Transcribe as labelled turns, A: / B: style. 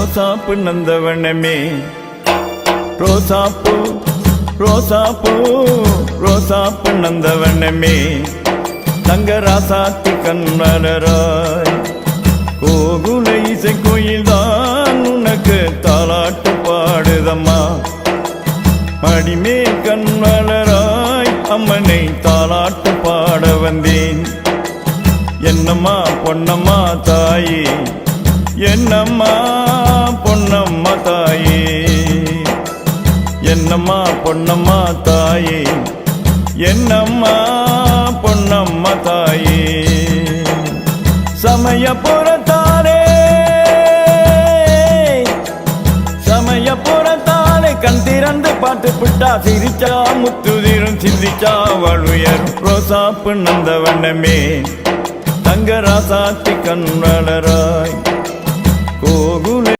A: ரோசாப்பு நந்தவனமே ரோசாப்பு ரோசாப்பு ரோசாப்பு நந்தவனமே தங்கராசாத்தி கண்மலராய் கோகுல இசை கோயில்தான் உனக்கு தாலாட்டு பாடுதம்மா மடிமேல் கண்மலராய் அம்மனை தாலாட்டு பாட வந்தேன் என்னம்மா பொன்னம்மா தாயே என்னம்மா பொன்னம்மா தாயே என்னம்மா பொன்னம்மா தாயே என்னம்மா பொன்னம்மா தாயே சமயபுரத்தாரே சமயபுரத்தாரே கண் திறந்து பாட்டு புட்டா சிரிச்சா முத்துதிரும் சிந்திச்சா வாழ்வுயரும் ரோசாப்பு நந்தவனமே தங்கராசாத்தி கண்வளராய் கோகுல